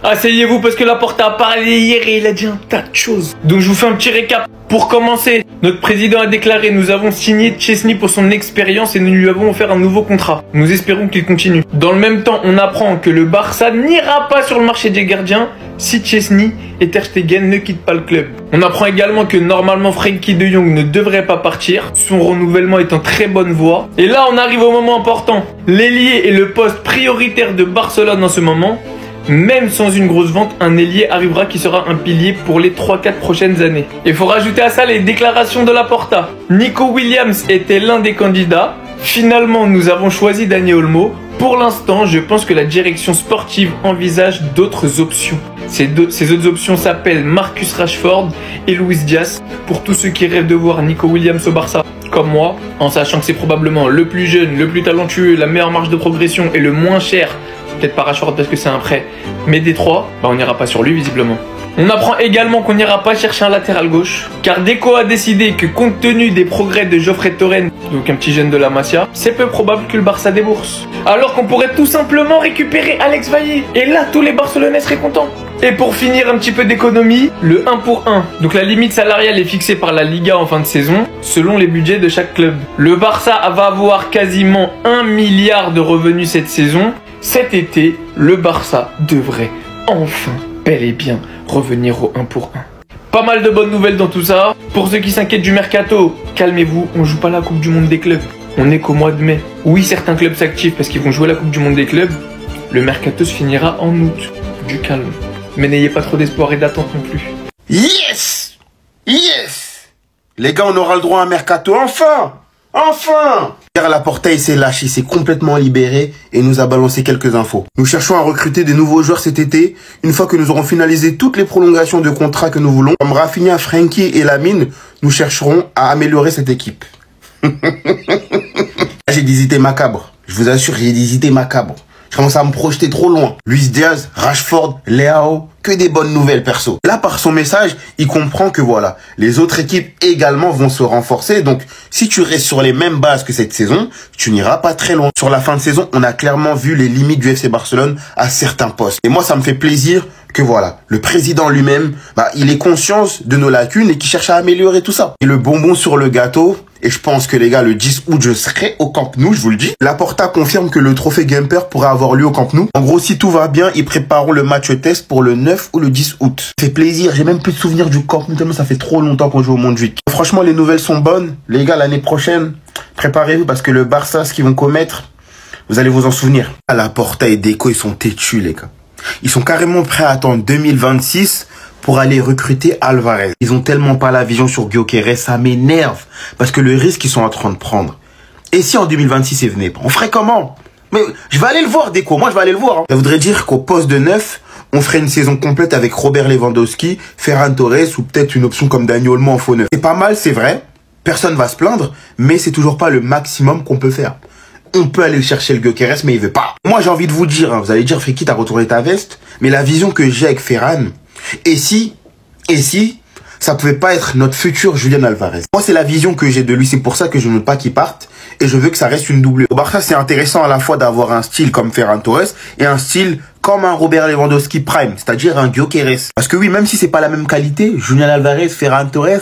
Asseyez-vous parce que Laporta a parlé hier et il a dit un tas de choses. Donc je vous fais un petit récap. Pour commencer, notre président a déclaré: nous avons signé Szczesny pour son expérience et nous lui avons offert un nouveau contrat. Nous espérons qu'il continue. Dans le même temps, on apprend que le Barça n'ira pas sur le marché des gardiens si Szczesny et Ter Stegen ne quittent pas le club. On apprend également que normalement Frenkie de Jong ne devrait pas partir. Son renouvellement est en très bonne voie. Et là, on arrive au moment important. L'ailier est le poste prioritaire de Barcelone en ce moment. Même sans une grosse vente, un ailier arrivera qui sera un pilier pour les 3-4 prochaines années. Il faut rajouter à ça les déclarations de Laporta. Nico Williams était l'un des candidats. Finalement, nous avons choisi Dani Olmo. Pour l'instant, je pense que la direction sportive envisage d'autres options. Ces autres options s'appellent Marcus Rashford et Luis Diaz. Pour tous ceux qui rêvent de voir Nico Williams au Barça, comme moi, en sachant que c'est probablement le plus jeune, le plus talentueux, la meilleure marge de progression et le moins cher. Peut-être pas Rashford parce que c'est un prêt. Mais des trois, on n'ira pas sur lui visiblement. On apprend également qu'on n'ira pas chercher un latéral gauche. Car Deco a décidé que compte tenu des progrès de Geoffrey Torrent, donc un petit jeune de la Masia, c'est peu probable que le Barça débourse. Alors qu'on pourrait tout simplement récupérer Alex Valle. Et là, tous les Barcelonais seraient contents. Et pour finir un petit peu d'économie, le 1 pour 1. Donc la limite salariale est fixée par la Liga en fin de saison, selon les budgets de chaque club. Le Barça va avoir quasiment 1 milliard de revenus cette saison. Cet été, le Barça devrait enfin, bel et bien, revenir au 1 pour 1. Pas mal de bonnes nouvelles dans tout ça. Pour ceux qui s'inquiètent du mercato, calmez-vous, on joue pas la Coupe du Monde des clubs. On est qu'au mois de mai. Oui, certains clubs s'activent parce qu'ils vont jouer la Coupe du Monde des clubs. Le mercato se finira en août. Du calme. Mais n'ayez pas trop d'espoir et d'attente non plus. Yes! Yes! Les gars, on aura le droit à un mercato, enfin! Enfin! Laporta, il s'est lâché, il s'est complètement libéré et nous a balancé quelques infos. Nous cherchons à recruter des nouveaux joueurs cet été. Une fois que nous aurons finalisé toutes les prolongations de contrats que nous voulons, comme Rafinha, Frenkie et Lamine, nous chercherons à améliorer cette équipe. J'ai des idées macabres. Je vous assure, j'ai des idées macabres. Je commence à me projeter trop loin. Luis Diaz, Rashford, Leao, que des bonnes nouvelles perso. Là, par son message, il comprend que voilà, les autres équipes également vont se renforcer. Donc, si tu restes sur les mêmes bases que cette saison, tu n'iras pas très loin. Sur la fin de saison, on a clairement vu les limites du FC Barcelone à certains postes. Et moi, ça me fait plaisir que voilà, le président lui-même, il ait conscience de nos lacunes et qu'il cherche à améliorer tout ça. Et le bonbon sur le gâteau, et je pense que les gars, le 10 août, je serai au Camp Nou, je vous le dis. Laporta confirme que le trophée Gamper pourra avoir lieu au Camp Nou. En gros, si tout va bien, ils prépareront le match test pour le 9 ou le 10 août. Ça fait plaisir, j'ai même plus de souvenirs du Camp Nou, tellement ça fait trop longtemps qu'on joue au Montjuic. Franchement, les nouvelles sont bonnes. Les gars, l'année prochaine, préparez-vous parce que le Barça, ce qu'ils vont commettre, vous allez vous en souvenir. Laporta et Deco, ils sont têtus, les gars. Ils sont carrément prêts à attendre 2026 pour aller recruter Alvarez. Ils ont tellement pas la vision sur Gyökeres, ça m'énerve. Parce que le risque qu'ils sont en train de prendre. Et si en 2026 il venait pas, on ferait comment? Mais je vais aller le voir, Deco, moi je vais aller le voir. Hein. Ça voudrait dire qu'au poste de 9, on ferait une saison complète avec Robert Lewandowski, Ferran Torres ou peut-être une option comme Dani Olmo en faux neuf. C'est pas mal, c'est vrai. Personne va se plaindre, mais c'est toujours pas le maximum qu'on peut faire. On peut aller chercher le Gyökeres, mais il veut pas. Moi, j'ai envie de vous dire, hein, vous allez dire, Friki, t'as retourné ta veste. Mais la vision que j'ai avec Ferran, et si, ça pouvait pas être notre futur Julian Alvarez. Moi, c'est la vision que j'ai de lui. C'est pour ça que je ne veux pas qu'il parte. Et je veux que ça reste une doublure. Au Barça, c'est intéressant à la fois d'avoir un style comme Ferran Torres et un style comme un Robert Lewandowski prime. C'est-à-dire un Gyökeres. Parce que oui, même si c'est pas la même qualité, Julian Alvarez, Ferran Torres,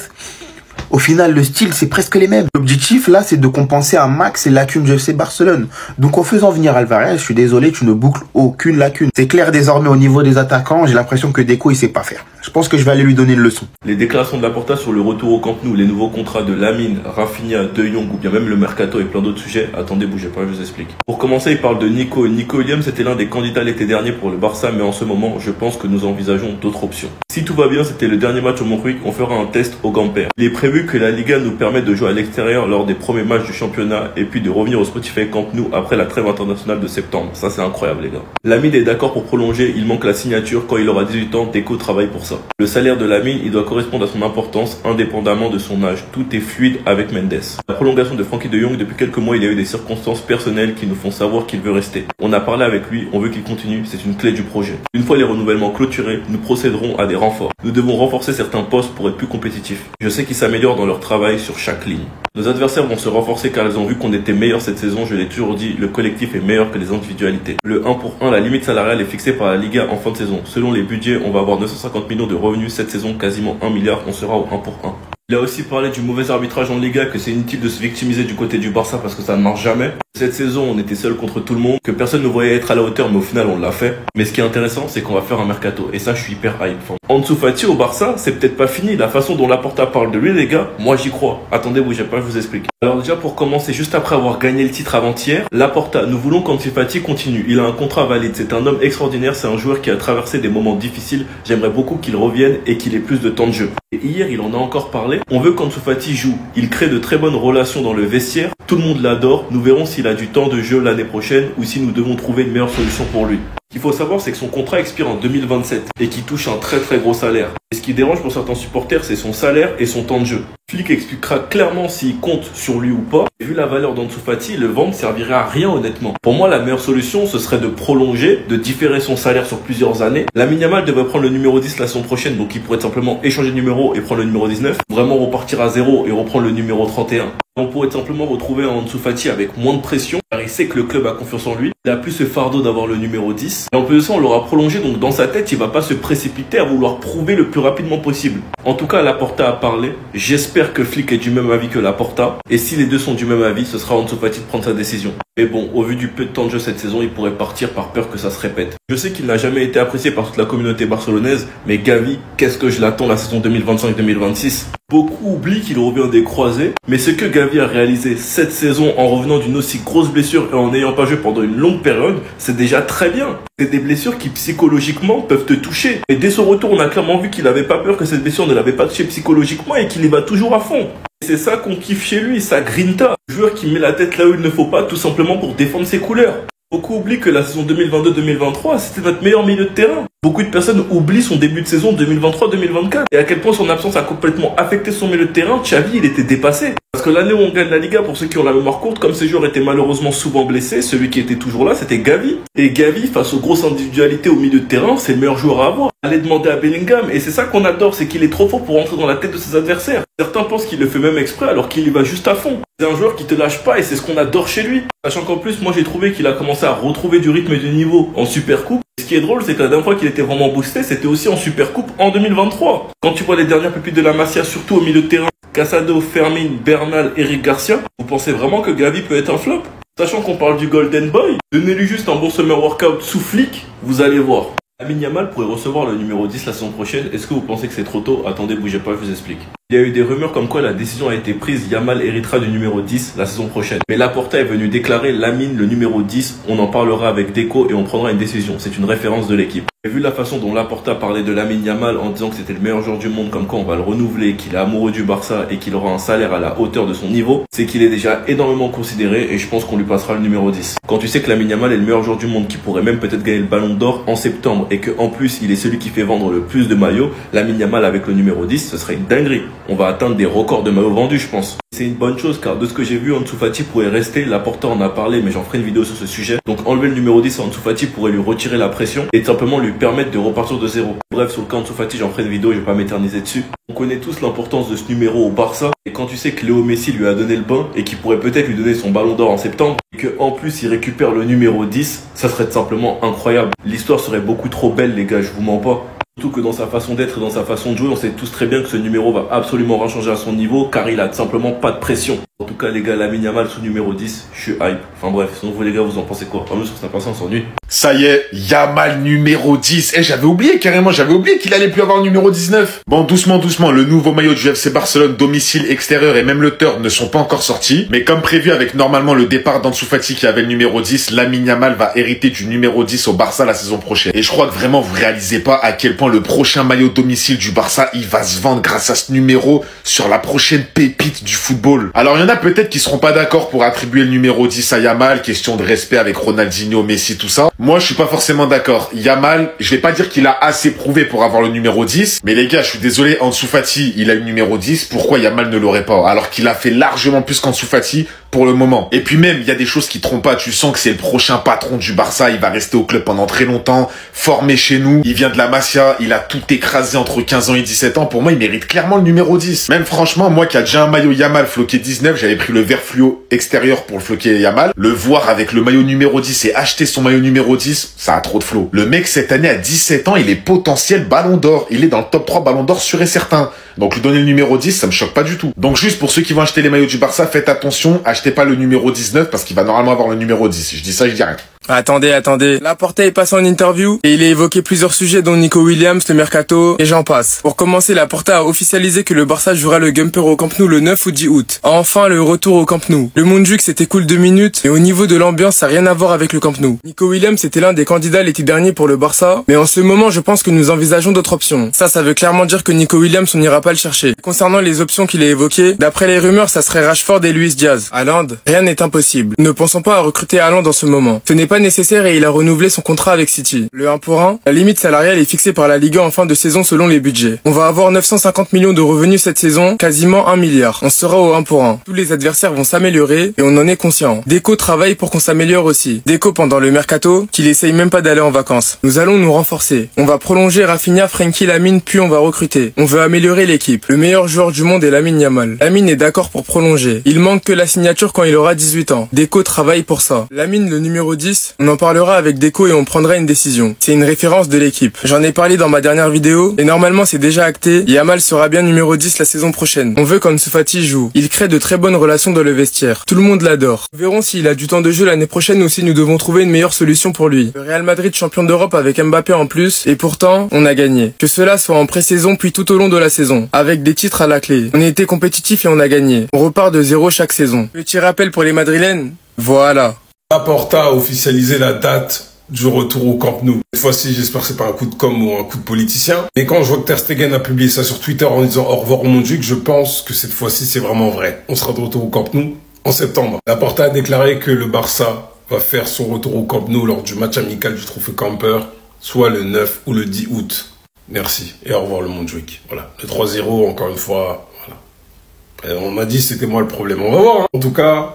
au final, le style, c'est presque les mêmes. L'objectif, là, c'est de compenser un max les lacunes du FC Barcelone. Donc, en faisant venir Alvarez, je suis désolé, tu ne boucles aucune lacune. C'est clair désormais au niveau des attaquants, j'ai l'impression que Deco, il sait pas faire. Je pense que je vais aller lui donner une leçon. Les déclarations de Laporta sur le retour au Camp Nou, les nouveaux contrats de Lamine, Rafinha, De Jong ou bien même le mercato et plein d'autres sujets. Attendez, bougez pas, je vous explique. Pour commencer, il parle de Nico. Nico Williams était l'un des candidats l'été dernier pour le Barça, mais en ce moment, je pense que nous envisageons d'autres options. Si tout va bien, c'était le dernier match au Montjuic, on fera un test au Gamper. Il est prévu que la Liga nous permette de jouer à l'extérieur lors des premiers matchs du championnat et puis de revenir au Spotify Camp Nou après la trêve internationale de septembre. Ça, c'est incroyable, les gars. Lamine est d'accord pour prolonger, il manque la signature. Quand il aura 18 ans, Deco travaille pour ça. Le salaire de Lamine, il doit correspondre à son importance indépendamment de son âge. Tout est fluide avec Mendes. La prolongation de Frenkie de Jong, depuis quelques mois, il y a eu des circonstances personnelles qui nous font savoir qu'il veut rester. On a parlé avec lui, on veut qu'il continue, c'est une clé du projet. Une fois les renouvellements clôturés, nous procéderons à des renforts. Nous devons renforcer certains postes pour être plus compétitifs. Je sais qu'ils s'améliorent dans leur travail sur chaque ligne. Nos adversaires vont se renforcer car ils ont vu qu'on était meilleur cette saison. Je l'ai toujours dit, le collectif est meilleur que les individualités. Le 1 pour 1, la limite salariale est fixée par la Liga en fin de saison. Selon les budgets, on va avoir 950 millions de revenus cette saison, quasiment 1 milliard, on sera au 1 pour 1. Il a aussi parlé du mauvais arbitrage en Liga, que c'est inutile de se victimiser du côté du Barça parce que ça ne marche jamais. Cette saison, on était seul contre tout le monde, que personne ne voyait être à la hauteur, mais au final, on l'a fait. Mais ce qui est intéressant, c'est qu'on va faire un mercato. Et ça, je suis hyper hype. Ansu Fati au Barça, c'est peut-être pas fini. La façon dont Laporta parle de lui, les gars, moi j'y crois. Attendez, bougez pas, je vous explique. Alors déjà, pour commencer, juste après avoir gagné le titre avant-hier, Laporta, nous voulons qu'Ansu Fati continue. Il a un contrat valide. C'est un homme extraordinaire. C'est un joueur qui a traversé des moments difficiles. J'aimerais beaucoup qu'il revienne et qu'il ait plus de temps de jeu. Et hier, il en a encore parlé. On veut qu'Ansu Fati joue. Il crée de très bonnes relations dans le vestiaire. Tout le monde l'adore. Nous verrons s'il a du temps de jeu l'année prochaine ou si nous devons trouver une meilleure solution pour lui. Ce qu'il faut savoir, c'est que son contrat expire en 2027 et qu'il touche un très gros salaire. Et ce qui dérange pour certains supporters, c'est son salaire et son temps de jeu. Flick expliquera clairement s'il compte sur lui ou pas. Et vu la valeur d'Ansu Fati, le vendre servirait à rien honnêtement. Pour moi, la meilleure solution, ce serait de prolonger, de différer son salaire sur plusieurs années. Lamine Yamal devrait prendre le numéro 10 la saison prochaine, donc il pourrait simplement échanger de numéro et prendre le numéro 19. Vraiment repartir à zéro et reprendre le numéro 31. On pourrait simplement retrouver un Ansu Fati avec moins de pression, car il sait que le club a confiance en lui. Il a plus ce fardeau d'avoir le numéro 10. Et en plus de ça, on l'aura prolongé, donc dans sa tête, il va pas se précipiter à vouloir prouver le plus rapidement possible. En tout cas, Laporta a parlé. J'espère que Flick est du même avis que Laporta. Et si les deux sont du même avis, ce sera Ansu Fati de prendre sa décision. Mais bon, au vu du peu de temps de jeu cette saison, il pourrait partir par peur que ça se répète. Je sais qu'il n'a jamais été apprécié par toute la communauté barcelonaise, mais Gavi, qu'est-ce que je l'attends la saison 2025-2026 ? Beaucoup oublient qu'il revient des croisés, mais ce que Gavi a réalisé cette saison en revenant d'une aussi grosse blessure et en n'ayant pas joué pendant une longue période, c'est déjà très bien. C'est des blessures qui psychologiquement peuvent te toucher. Et dès son retour, on a clairement vu qu'il n'avait pas peur que cette blessure ne l'avait pas touché psychologiquement et qu'il y va toujours à fond. Et c'est ça qu'on kiffe chez lui, sa grinta. Joueur qui met la tête là où il ne faut pas, tout simplement pour défendre ses couleurs. Beaucoup oublient que la saison 2022-2023, c'était notre meilleur milieu de terrain. Beaucoup de personnes oublient son début de saison 2023-2024 et à quel point son absence a complètement affecté son milieu de terrain. Xavi, il était dépassé. Parce que l'année où on gagne la Liga, pour ceux qui ont la mémoire courte, comme ces joueurs étaient malheureusement souvent blessés, celui qui était toujours là, c'était Gavi. Et Gavi, face aux grosses individualités au milieu de terrain, c'est le meilleur joueur à avoir. Allez demander à Bellingham. Et c'est ça qu'on adore, c'est qu'il est trop fort pour rentrer dans la tête de ses adversaires. Certains pensent qu'il le fait même exprès alors qu'il y va juste à fond. C'est un joueur qui te lâche pas et c'est ce qu'on adore chez lui. Sachant qu'en plus, moi j'ai trouvé qu'il a commencé à retrouver du rythme et du niveau en Supercoupe. Ce qui est drôle, c'est que la dernière fois qu'il était vraiment boosté, c'était aussi en Supercoupe en 2023. Quand tu vois les dernières pépites de la Masia, surtout au milieu de terrain, Casado, Fermin, Bernal, Eric Garcia, vous pensez vraiment que Gavi peut être un flop? Sachant qu'on parle du Golden Boy, donnez-lui juste un bon summer workout sous Flick, vous allez voir. Lamine Yamal pourrait recevoir le numéro 10 la saison prochaine. Est-ce que vous pensez que c'est trop tôt? Attendez, bougez pas, je vous explique. Il y a eu des rumeurs comme quoi la décision a été prise, Yamal héritera du numéro 10 la saison prochaine. Mais Laporta est venu déclarer Lamine le numéro 10, on en parlera avec Deco et on prendra une décision. C'est une référence de l'équipe. Et vu la façon dont Laporta parlait de Lamine Yamal en disant que c'était le meilleur joueur du monde, comme quoi on va le renouveler, qu'il est amoureux du Barça et qu'il aura un salaire à la hauteur de son niveau, c'est qu'il est déjà énormément considéré et je pense qu'on lui passera le numéro 10. Quand tu sais que Lamine Yamal est le meilleur joueur du monde qui pourrait même peut-être gagner le ballon d'or en septembre et que en plus il est celui qui fait vendre le plus de maillots, Lamine Yamal avec le numéro 10, ce serait une dinguerie. On va atteindre des records de maillots vendus, je pense. C'est une bonne chose car de ce que j'ai vu, Ansu Fati pourrait rester. Laporta en a parlé, mais j'en ferai une vidéo sur ce sujet. Donc enlever le numéro 10 à Ansu Fati pourrait lui retirer la pression et simplement lui permettre de repartir de zéro. Bref, sur le cas Ansu Fati, j'en ferai une vidéo, je vais pas m'éterniser dessus. On connaît tous l'importance de ce numéro au Barça. Et quand tu sais que Léo Messi lui a donné le bain et qu'il pourrait peut-être lui donner son ballon d'or en septembre, et que en plus il récupère le numéro 10, ça serait simplement incroyable. L'histoire serait beaucoup trop belle, les gars, je vous mens pas. Surtout que dans sa façon d'être et dans sa façon de jouer, on sait tous très bien que ce numéro va absolument rien changer à son niveau car il a simplement pas de pression. En tout cas les gars, Lamine Yamal sous numéro 10, je suis hype. Enfin bref, sinon vous les gars, vous en pensez quoi? Nous sur sa personne, on s'ennuie. Ça y est, Yamal numéro 10. J'avais oublié carrément, j'avais oublié qu'il allait plus avoir le numéro 19. Bon, doucement, le nouveau maillot du FC Barcelone, domicile, extérieur et même le turn ne sont pas encore sortis. Mais comme prévu avec normalement le départ d'Ansu Fati qui avait le numéro 10, Lamine Yamal va hériter du numéro 10 au Barça la saison prochaine. Et je crois que vraiment vous réalisez pas à quel point le prochain maillot domicile du Barça, il va se vendre grâce à ce numéro sur la prochaine pépite du football. Alors il y en a peut-être qui seront pas d'accord pour attribuer le numéro 10 à Yamal, question de respect avec Ronaldinho, Messi, tout ça. Moi, je suis pas forcément d'accord. Yamal, je vais pas dire qu'il a assez prouvé pour avoir le numéro 10, mais les gars, je suis désolé, Ansu Fati, il a eu le numéro 10, pourquoi Yamal ne l'aurait pas? Alors qu'il a fait largement plus qu'Ansu Fati pour le moment. Et puis même, il y a des choses qui trompent pas. Tu sens que c'est le prochain patron du Barça. Il va rester au club pendant très longtemps, formé chez nous. Il vient de la Masia. Il a tout écrasé entre 15 ans et 17 ans. Pour moi, il mérite clairement le numéro 10. Même franchement, moi qui a déjà un maillot Yamal floqué 19, j'avais pris le vert fluo extérieur pour le floquer Yamal. Le voir avec le maillot numéro 10 et acheter son maillot numéro 10, ça a trop de flow. Le mec, cette année, à 17 ans, il est potentiel ballon d'or. Il est dans le top 3 ballon d'or sûr et certain. Donc lui donner le numéro 10, ça me choque pas du tout. Donc juste pour ceux qui vont acheter les maillots du Barça, faites attention, achetez pas le numéro 19 parce qu'il va normalement avoir le numéro 10. Je dis ça, je dis rien. Attendez. Laporta est passé en interview et il a évoqué plusieurs sujets dont Nico Williams, le mercato et j'en passe. Pour commencer, Laporta a officialisé que le Barça jouera le Gumper au Camp Nou le 9 ou 10 août. Enfin, le retour au Camp Nou. Le Montjuic c'était cool 2 minutes, mais au niveau de l'ambiance, ça n'a rien à voir avec le Camp Nou. Nico Williams était l'un des candidats l'été dernier pour le Barça, mais en ce moment, je pense que nous envisageons d'autres options. Ça veut clairement dire que Nico Williams, on n'ira pas le chercher. Concernant les options qu'il a évoquées, d'après les rumeurs, ça serait Rashford et Luis Diaz. Haaland, rien n'est impossible. Ne pensons pas à recruter Haaland en ce moment. Ce n'est pas nécessaire et il a renouvelé son contrat avec City. Le 1 pour 1, la limite salariale est fixée par la Liga en fin de saison selon les budgets. On va avoir 950 millions de revenus cette saison, quasiment 1 milliard. On sera au 1 pour 1. Tous les adversaires vont s'améliorer et on en est conscient. Deco travaille pour qu'on s'améliore aussi. Deco pendant le mercato, qu'il essaye même pas d'aller en vacances. Nous allons nous renforcer. On va prolonger Rafinha, Frenkie, Lamine, puis on va recruter. On veut améliorer l'équipe. Le meilleur joueur du monde est Lamine Yamal. Lamine est d'accord pour prolonger. Il manque que la signature quand il aura 18 ans. Deco travaille pour ça. Lamine, le numéro 10, on en parlera avec Deco et on prendra une décision. C'est une référence de l'équipe. J'en ai parlé dans ma dernière vidéo et normalement c'est déjà acté. Yamal sera bien numéro 10 la saison prochaine. On veut qu'Ansu Fati joue. Il crée de très bonnes relations dans le vestiaire. Tout le monde l'adore. Nous verrons s'il a du temps de jeu l'année prochaine ou si nous devons trouver une meilleure solution pour lui. Le Real Madrid champion d'Europe avec Mbappé en plus et pourtant on a gagné. Que cela soit en pré-saison puis tout au long de la saison. Avec des titres à la clé. On était compétitif et on a gagné. On repart de zéro chaque saison. Petit rappel pour les Madrilènes. Voilà. Laporta a officialisé la date du retour au Camp Nou. Cette fois-ci, j'espère que c'est pas un coup de com ou un coup de politicien. Mais quand je vois que Ter Stegen a publié ça sur Twitter en disant au revoir au Montjuic, je pense que cette fois-ci, c'est vraiment vrai. On sera de retour au Camp Nou en septembre. Laporta a déclaré que le Barça va faire son retour au Camp Nou lors du match amical du Trophée Camper, soit le 9 ou le 10 août. Merci et au revoir le Montjuic. Voilà, le 3-0, encore une fois, voilà. Et on m'a dit que c'était moi le problème. On va voir. Hein. En tout cas,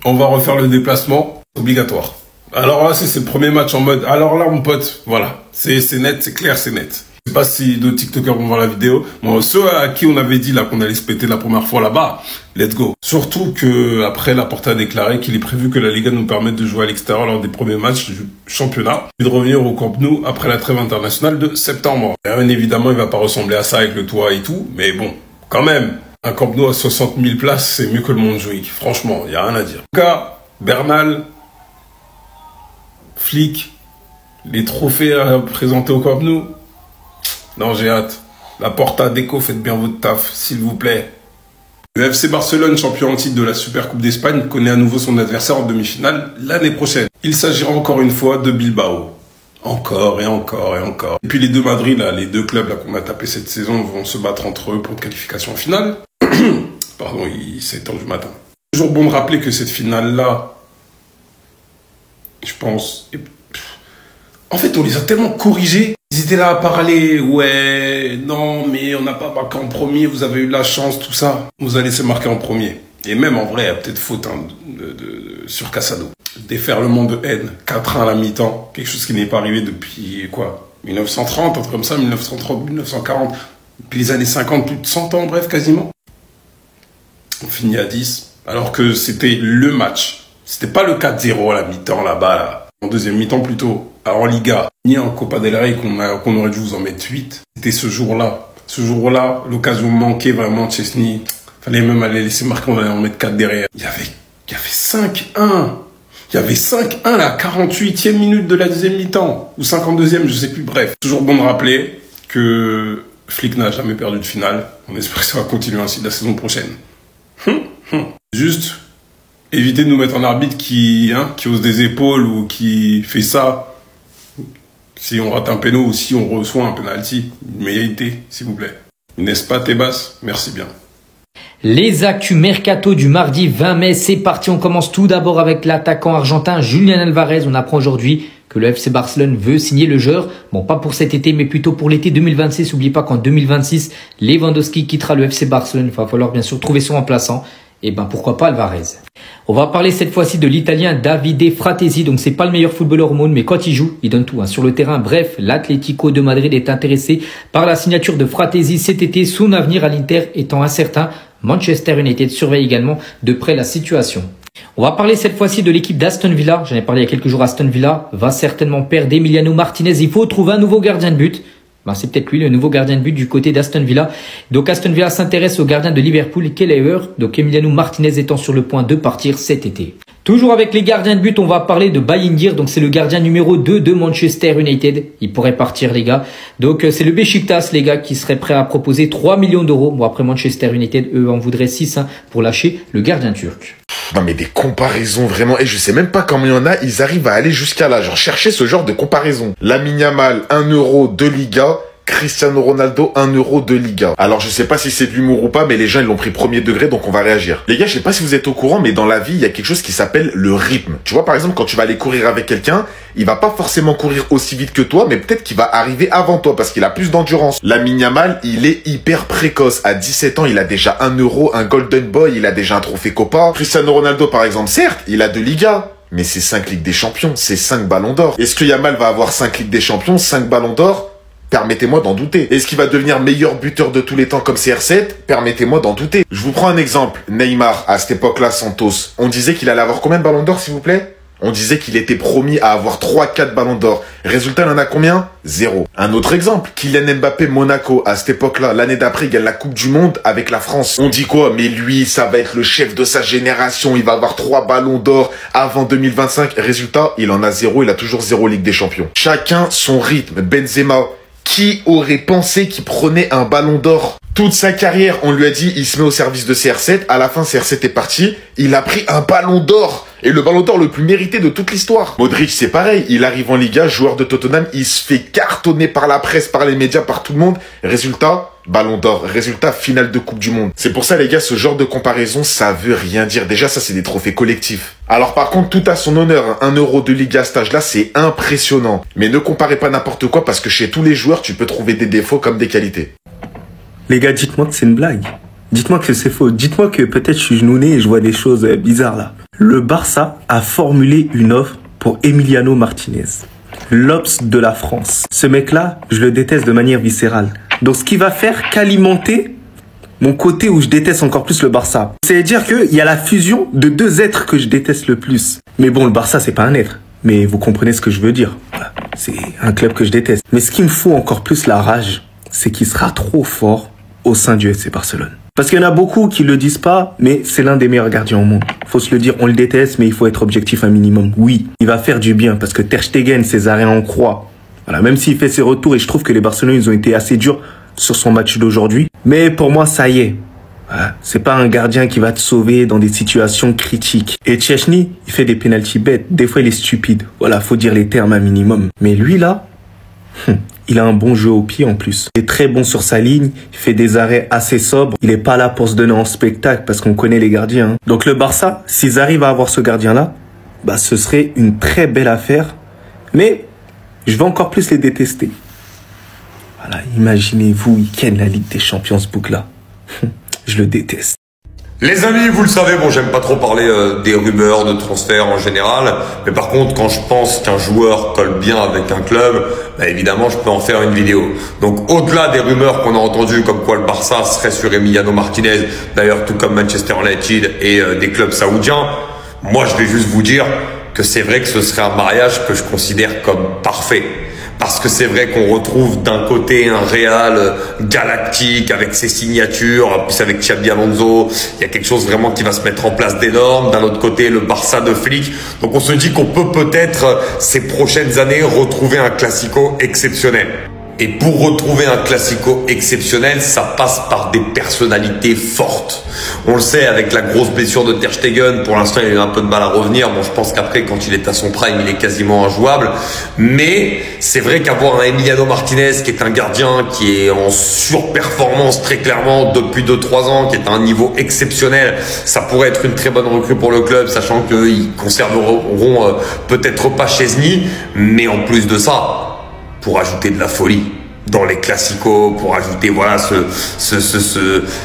on va refaire le déplacement obligatoire. Alors là, c'est le premier match en mode, alors là, mon pote, voilà, c'est net, c'est clair, c'est net. Je sais pas si d'autres TikTokers vont voir la vidéo. Bon, ceux à qui on avait dit là qu'on allait se péter la première fois là-bas, let's go. Surtout que après, Laporta a déclaré qu'il est prévu que la Liga nous permette de jouer à l'extérieur lors des premiers matchs du championnat et de revenir au Camp Nou après la trêve internationale de septembre. Et bien évidemment, il va pas ressembler à ça avec le toit et tout, mais bon, quand même, un Camp Nou à 60 000 places, c'est mieux que le Montjuic. Franchement, il y a rien à dire. En tout cas, Bernal, Flick, les trophées à présenter au Camp Nou. Non, j'ai hâte. Laporta, Deco, faites bien votre taf, s'il vous plaît. Le FC Barcelone, champion en titre de la Super Coupe d'Espagne, connaît à nouveau son adversaire en demi-finale l'année prochaine. Il s'agira encore une fois de Bilbao. Encore et encore et encore. Et puis les deux Madrid, là, les deux clubs là qu'on a tapé cette saison vont se battre entre eux pour une qualification finale. Pardon, il est 7 h du matin. Toujours bon de rappeler que cette finale-là, je pense... En fait, on les a tellement corrigés. Ils étaient là à parler, ouais, non, mais on n'a pas marqué en premier, vous avez eu de la chance, tout ça. On vous a laissé marquer en premier. Et même, en vrai, il y a peut-être faute hein, sur Casado. Déferlement de haine, 4-1 à la mi-temps. Quelque chose qui n'est pas arrivé depuis, quoi, 1930, un truc comme ça, 1930, 1940. Depuis les années 50, plus de 100 ans, bref, quasiment. On finit à 10, alors que c'était le match. C'était pas le 4-0 à la mi-temps, là-bas, là. En deuxième mi-temps plutôt, en Liga, ni en Copa del Rey qu'on aurait dû vous en mettre 8. C'était ce jour-là. Ce jour-là, l'occasion manquait vraiment de Chesney. Fallait même aller laisser marquer, on allait en mettre 4 derrière. Il y avait 5-1. Il y avait 5-1 à la 48e minute de la deuxième mi-temps. Ou 52e, je sais plus, bref. Toujours bon de rappeler que Flick n'a jamais perdu de finale. On espère que ça va continuer ainsi la saison prochaine. Juste... évitez de nous mettre un arbitre qui hausse des épaules ou qui fait ça. Si on rate un péno ou si on reçoit un penalty, une meilleurité, s'il vous plaît. N'est-ce pas, Tebas? Merci bien. Les actus mercato du mardi 20 mai, c'est parti. On commence tout d'abord avec l'attaquant argentin Julián Alvarez. On apprend aujourd'hui que le FC Barcelone veut signer le joueur. Bon, pas pour cet été, mais plutôt pour l'été 2026. N'oubliez pas qu'en 2026, Lewandowski quittera le FC Barcelone. Il va falloir bien sûr trouver son remplaçant. et ben pourquoi pas Alvarez. On va parler cette fois-ci de l'Italien Davide Fratesi. Donc c'est pas le meilleur footballeur au monde, mais quand il joue, il donne tout sur le terrain. Bref, l'Atlético de Madrid est intéressé par la signature de Fratesi cet été, son avenir à l'Inter étant incertain. Manchester United surveille également de près la situation. On va parler cette fois-ci de l'équipe d'Aston Villa. J'en ai parlé il y a quelques jours. Aston Villa va certainement perdre Emiliano Martinez. Il faut trouver un nouveau gardien de but. C'est peut-être lui, le nouveau gardien de but du côté d'Aston Villa. Donc Aston Villa s'intéresse au gardien de Liverpool, Kelleher. Donc Emiliano Martinez étant sur le point de partir cet été. Toujours avec les gardiens de but, on va parler de Bayindir. Donc c'est le gardien numéro 2 de Manchester United. Il pourrait partir les gars. Donc c'est le Beşiktaş les gars qui serait prêt à proposer 3 millions d'euros. Bon après Manchester United, eux en voudraient 6 pour lâcher le gardien turc. Non mais des comparaisons vraiment, et je sais même pas comment il y en a, ils arrivent à aller jusqu'à là, genre chercher ce genre de comparaison. Lamine Yamal, 1 euro de Liga, Cristiano Ronaldo, 1 euro de Liga. Alors je sais pas si c'est de l'humour ou pas, mais les gens ils l'ont pris premier degré, donc on va réagir. Les gars, je sais pas si vous êtes au courant, mais dans la vie, il y a quelque chose qui s'appelle le rythme. Tu vois, par exemple, quand tu vas aller courir avec quelqu'un, il va pas forcément courir aussi vite que toi, mais peut-être qu'il va arriver avant toi, parce qu'il a plus d'endurance. Lamine Yamal, il est hyper précoce. À 17 ans, il a déjà 1 euro, un Golden Boy, il a déjà un trophée Copa. Cristiano Ronaldo, par exemple, certes, il a 2 Ligas. Mais c'est 5 Ligues des Champions, c'est 5 Ballons d'Or. Est-ce que Yamal va avoir 5 Ligues des Champions, 5 Ballons d'Or? Permettez-moi d'en douter. Est-ce qu'il va devenir meilleur buteur de tous les temps comme CR7? Permettez-moi d'en douter. Je vous prends un exemple. Neymar, à cette époque-là, Santos. On disait qu'il allait avoir combien de ballons d'or, s'il vous plaît? On disait qu'il était promis à avoir 3-4 ballons d'or. Résultat, il en a combien? 0. Un autre exemple. Kylian Mbappé, Monaco. À cette époque-là, l'année d'après, il gagne la Coupe du Monde avec la France. On dit quoi? Mais lui, ça va être le chef de sa génération. Il va avoir 3 ballons d'or avant 2025. Résultat, il en a 0. Il a toujours 0 Ligue des Champions. Chacun son rythme. Benzema. Qui aurait pensé qu'il prenait un ballon d'or? Toute sa carrière, on lui a dit, il se met au service de CR7. À la fin, CR7 est parti. Il a pris un ballon d'or. Et le ballon d'or le plus mérité de toute l'histoire. Modric, c'est pareil. Il arrive en Liga, joueur de Tottenham. Il se fait cartonner par la presse, par les médias, par tout le monde. Résultat, ballon d'or. Résultat, finale de Coupe du Monde. C'est pour ça, les gars, ce genre de comparaison, ça veut rien dire. Déjà, ça, c'est des trophées collectifs. Alors, par contre, tout à son honneur. 1 euro de Liga à cet âge-là, c'est impressionnant. Mais ne comparez pas n'importe quoi parce que chez tous les joueurs, tu peux trouver des défauts comme des qualités. Les gars, dites-moi que c'est une blague. Dites-moi que c'est faux. Dites-moi que peut-être je suis genouné et je vois des choses bizarres là. Le Barça a formulé une offre pour Emiliano Martinez, l'Obs de la France. Ce mec-là, je le déteste de manière viscérale. Donc ce qui va faire qu'alimenter mon côté où je déteste encore plus le Barça. C'est-à-dire qu'il y a la fusion de 2 êtres que je déteste le plus. Mais bon, le Barça, c'est pas un être. Mais vous comprenez ce que je veux dire. Voilà. C'est un club que je déteste. Mais ce qui me fout encore plus la rage, c'est qu'il sera trop fort au sein du FC Barcelone. Parce qu'il y en a beaucoup qui le disent pas, mais c'est l'un des meilleurs gardiens au monde. Faut se le dire, on le déteste, mais il faut être objectif un minimum. Oui, il va faire du bien, parce que Ter Stegen, ses arrêts en croix. Voilà, même s'il fait ses retours, et je trouve que les Barcelonais, ils ont été assez durs sur son match d'aujourd'hui. Mais pour moi, ça y est. Voilà, c'est pas un gardien qui va te sauver dans des situations critiques. Et Szczęsny, il fait des pénaltys bêtes. Des fois, il est stupide. Voilà, faut dire les termes un minimum. Mais lui, là, il a un bon jeu au pied en plus. Il est très bon sur sa ligne, il fait des arrêts assez sobres. Il est pas là pour se donner en spectacle parce qu'on connaît les gardiens. Donc le Barça, s'ils arrivent à avoir ce gardien-là, bah ce serait une très belle affaire. Mais je vais encore plus les détester. Voilà, imaginez-vous, ils gagnent la Ligue des Champions ce bouc-là. Je le déteste. Les amis, vous le savez, bon, j'aime pas trop parler des rumeurs de transfert en général, mais par contre, quand je pense qu'un joueur colle bien avec un club, bah, évidemment, je peux en faire une vidéo. Donc, au-delà des rumeurs qu'on a entendues, comme quoi le Barça serait sur Emiliano Martinez, d'ailleurs, tout comme Manchester United et des clubs saoudiens, moi, je vais juste vous dire que c'est vrai que ce serait un mariage que je considère comme parfait. Parce que c'est vrai qu'on retrouve d'un côté un Real galactique avec ses signatures, en plus avec Xabi Alonso, il y a quelque chose vraiment qui va se mettre en place d'énorme. D'un autre côté, le Barça de Flick. Donc on se dit qu'on peut peut-être ces prochaines années retrouver un classico exceptionnel. Et pour retrouver un classico exceptionnel, ça passe par des personnalités fortes. On le sait, avec la grosse blessure de Ter Stegen, pour l'instant il a eu un peu de mal à revenir. Bon, je pense qu'après, quand il est à son prime, il est quasiment injouable. Mais c'est vrai qu'avoir un Emiliano Martinez, qui est un gardien qui est en surperformance très clairement depuis 2-3 ans, qui est à un niveau exceptionnel, ça pourrait être une très bonne recrue pour le club, sachant qu'ils conserveront peut-être pas Szczęsny, mais en plus de ça, pour ajouter de la folie, dans les classicos pour ajouter voilà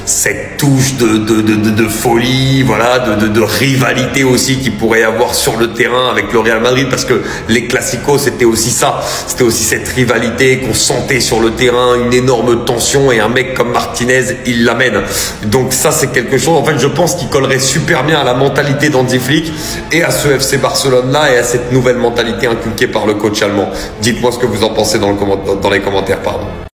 cette touche de folie, voilà, de rivalité aussi qu'il pourrait y avoir sur le terrain avec le Real Madrid, parce que les classicos c'était aussi ça, c'était aussi cette rivalité qu'on sentait sur le terrain, une énorme tension, et un mec comme Martinez il l'amène. Donc ça c'est quelque chose en fait je pense qui collerait super bien à la mentalité d'Hansi Flick et à ce FC Barcelone là et à cette nouvelle mentalité inculquée par le coach allemand. Dites-moi ce que vous en pensez dans les commentaires, pardon.